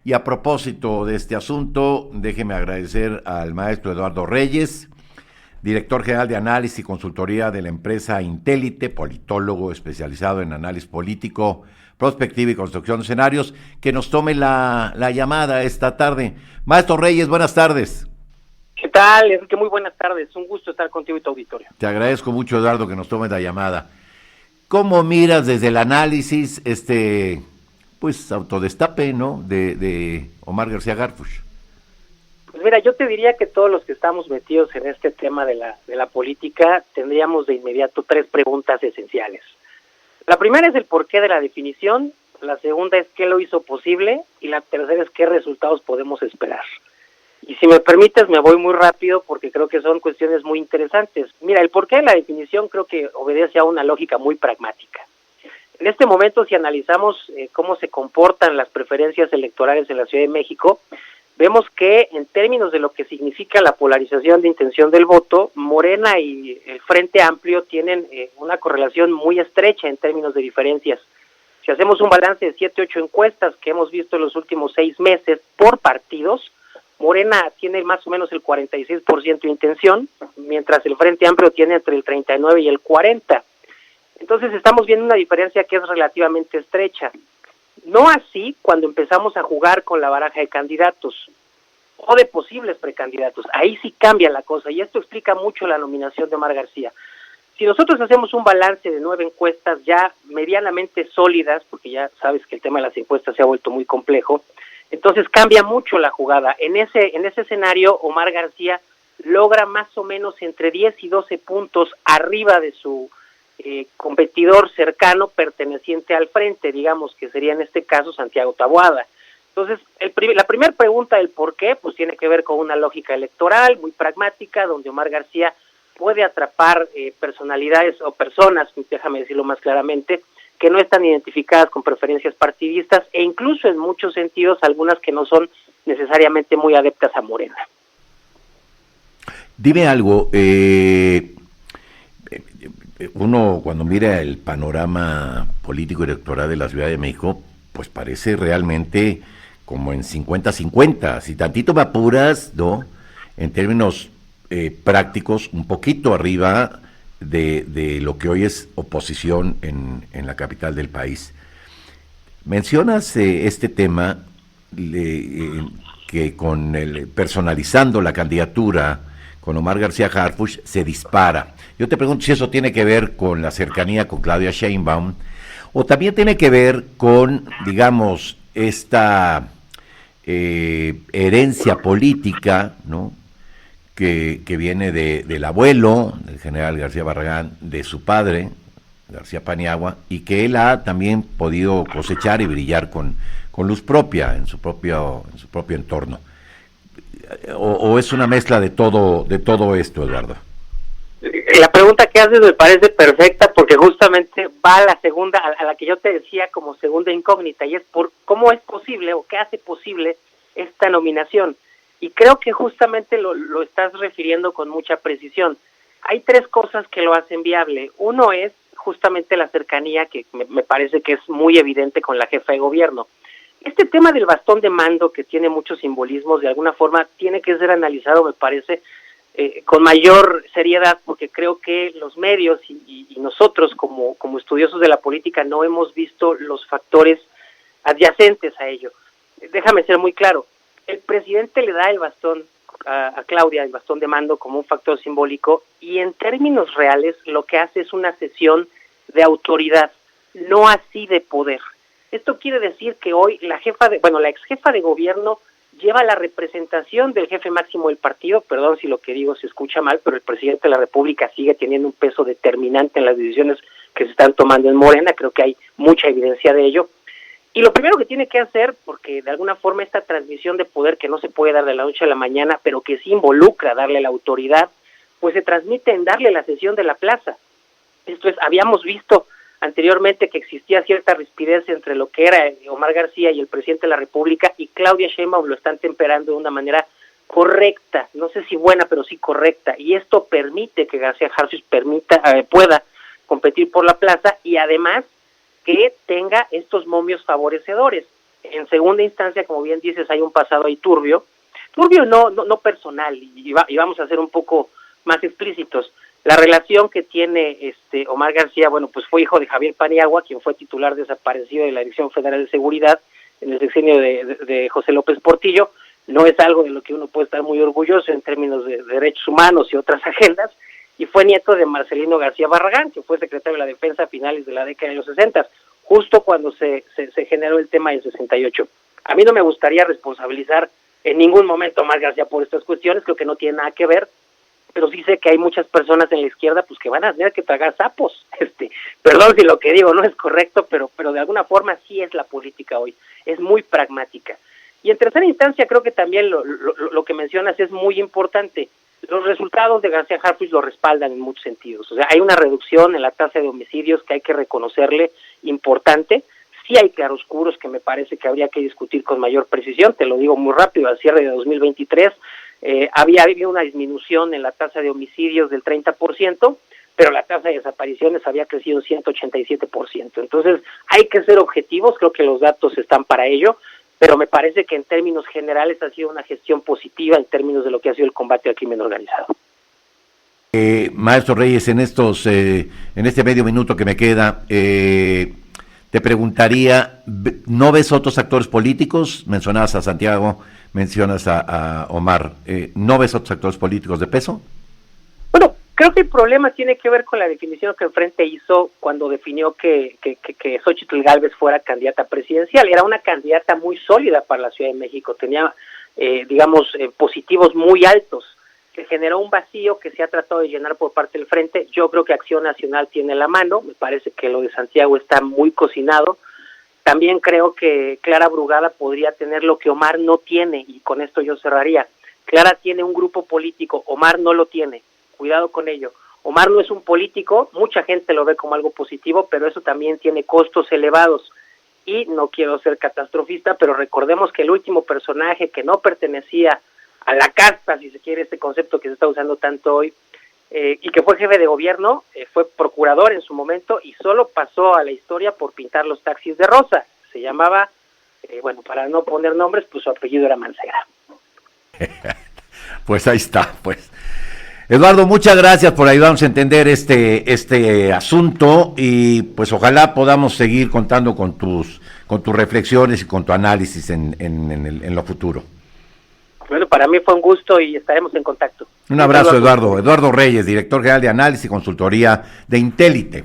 Y a propósito de este asunto, déjeme agradecer al maestro Eduardo Reyes, director general de análisis y consultoría de la empresa Intélite, politólogo especializado en análisis político, prospectiva y construcción de escenarios, que nos tome la llamada esta tarde. Maestro Reyes, buenas tardes. ¿Qué tal, Enrique? Muy buenas tardes. Un gusto estar contigo y tu auditorio. Te agradezco mucho, Eduardo, que nos tome la llamada. ¿Cómo miras desde el análisis pues autodestape, ¿no?, de Omar García Harfuch? Pues mira, yo te diría que todos los que estamos metidos en este tema de la política tendríamos de inmediato tres preguntas esenciales. La primera es el porqué de la definición, la segunda es qué lo hizo posible y la tercera es qué resultados podemos esperar. Y si me permites, me voy muy rápido porque creo que son cuestiones muy interesantes. Mira, el porqué de la definición creo que obedece a una lógica muy pragmática. En este momento, si analizamos cómo se comportan las preferencias electorales en la Ciudad de México, vemos que en términos de lo que significa la polarización de intención del voto, Morena y el Frente Amplio tienen una correlación muy estrecha en términos de diferencias. Si hacemos un balance de 7-8 encuestas que hemos visto en los últimos 6 meses por partidos, Morena tiene más o menos el 46% de intención, mientras el Frente Amplio tiene entre el 39 y el 40%. Entonces estamos viendo una diferencia que es relativamente estrecha. No así cuando empezamos a jugar con la baraja de candidatos o de posibles precandidatos. Ahí sí cambia la cosa y esto explica mucho la nominación de Omar García. Si nosotros hacemos un balance de 9 encuestas ya medianamente sólidas, porque ya sabes que el tema de las encuestas se ha vuelto muy complejo, entonces cambia mucho la jugada. En ese escenario, Omar García logra más o menos entre 10 y 12 puntos arriba de su competidor cercano perteneciente al frente, digamos que sería en este caso Santiago Taboada. Entonces, la primera pregunta del por qué, pues tiene que ver con una lógica electoral muy pragmática, donde Omar García puede atrapar personalidades o personas, déjame decirlo más claramente, que no están identificadas con preferencias partidistas e incluso en muchos sentidos algunas que no son necesariamente muy adeptas a Morena. Dime algo, uno cuando mira el panorama político electoral de la Ciudad de México, pues parece realmente como en 50-50, si tantito me apuras, ¿no?, en términos prácticos, un poquito arriba de lo que hoy es oposición en la capital del país. Mencionas este tema que personalizando la candidatura con Omar García Harfuch se dispara. Yo te pregunto si eso tiene que ver con la cercanía con Claudia Sheinbaum o también tiene que ver con, digamos, esta herencia política, ¿no?, que viene del abuelo, del general García Barragán, de su padre, García Paniagua, y que él ha también podido cosechar y brillar con luz propia en su propio entorno. ¿O es una mezcla de todo esto, Eduardo? La pregunta que haces me parece perfecta porque justamente va a la segunda, a la que yo te decía como segunda incógnita, y es por cómo es posible o qué hace posible esta nominación. Y creo que justamente lo estás refiriendo con mucha precisión. Hay 3 cosas que lo hacen viable. Uno es justamente la cercanía, que me parece que es muy evidente con la jefa de gobierno. Este tema del bastón de mando, que tiene muchos simbolismos, de alguna forma tiene que ser analizado, me parece, con mayor seriedad, porque creo que los medios y nosotros como estudiosos de la política no hemos visto los factores adyacentes a ello. Déjame ser muy claro. El presidente le da el bastón a Claudia, el bastón de mando, como un factor simbólico, y en términos reales lo que hace es una cesión de autoridad, no así de poder. Esto quiere decir que hoy la ex jefa de gobierno lleva la representación del jefe máximo del partido, perdón si lo que digo se escucha mal, pero el presidente de la República sigue teniendo un peso determinante en las decisiones que se están tomando en Morena, creo que hay mucha evidencia de ello. Y lo primero que tiene que hacer, porque de alguna forma esta transmisión de poder que no se puede dar de la noche a la mañana, pero que sí involucra darle la autoridad, pues se transmite en darle la cesión de la plaza. Esto es, habíamos visto anteriormente que existía cierta rispidez entre lo que era Omar García y el presidente de la República, y Claudia Sheinbaum lo están temperando de una manera correcta, no sé si buena, pero sí correcta, y esto permite que García Harfuch pueda competir por la plaza y además que tenga estos momios favorecedores. En segunda instancia, como bien dices, hay un pasado ahí turbio no personal, y vamos a ser un poco más explícitos. La relación que tiene Omar García, bueno, pues fue hijo de Javier Paniagua, quien fue titular desaparecido de la Dirección Federal de Seguridad en el sexenio de José López Portillo. No es algo de lo que uno puede estar muy orgulloso en términos de derechos humanos y otras agendas, y fue nieto de Marcelino García Barragán, que fue secretario de la Defensa a finales de la década de los 60, justo cuando se generó el tema del 68. A mí no me gustaría responsabilizar en ningún momento a Omar García por estas cuestiones, creo que no tiene nada que ver, pero sí sé que hay muchas personas en la izquierda pues que van a tener que tragar sapos. Perdón si lo que digo no es correcto, pero de alguna forma sí es la política hoy, es muy pragmática. Y en tercera instancia creo que también lo que mencionas es muy importante. Los resultados de García Harfuch lo respaldan en muchos sentidos. O sea, hay una reducción en la tasa de homicidios que hay que reconocerle importante. Sí hay claroscuros que me parece que habría que discutir con mayor precisión. Te lo digo muy rápido, al cierre de 2023 había habido una disminución en la tasa de homicidios del 30%, pero la tasa de desapariciones había crecido un 187%. Entonces hay que ser objetivos, creo que los datos están para ello, pero me parece que en términos generales ha sido una gestión positiva en términos de lo que ha sido el combate al crimen organizado. Maestro Reyes, en este medio minuto que me queda, te preguntaría, ¿no ves otros actores políticos? Mencionabas a Santiago, mencionas a Omar, ¿no ves otros actores políticos de peso? Bueno, creo que el problema tiene que ver con la definición que el Frente hizo cuando definió que Xóchitl Gálvez fuera candidata presidencial. Era una candidata muy sólida para la Ciudad de México, tenía, positivos muy altos. Se generó un vacío que se ha tratado de llenar por parte del Frente. Yo creo que Acción Nacional tiene la mano, me parece que lo de Santiago está muy cocinado. También creo que Clara Brugada podría tener lo que Omar no tiene, y con esto yo cerraría. Clara tiene un grupo político, Omar no lo tiene, cuidado con ello. Omar no es un político, mucha gente lo ve como algo positivo, pero eso también tiene costos elevados. Y no quiero ser catastrofista, pero recordemos que el último personaje que no pertenecía a la casta, si se quiere, este concepto que se está usando tanto hoy, y que fue jefe de gobierno, fue procurador en su momento y solo pasó a la historia por pintar los taxis de rosa. Se llamaba, para no poner nombres, pues su apellido era Mancera. Pues ahí está, pues. Eduardo, muchas gracias por ayudarnos a entender este asunto, y pues ojalá podamos seguir contando con tus reflexiones y con tu análisis en lo futuro. Bueno, para mí fue un gusto y estaremos en contacto. Un abrazo, Eduardo. Eduardo Reyes, director general de análisis y consultoría de Intélite.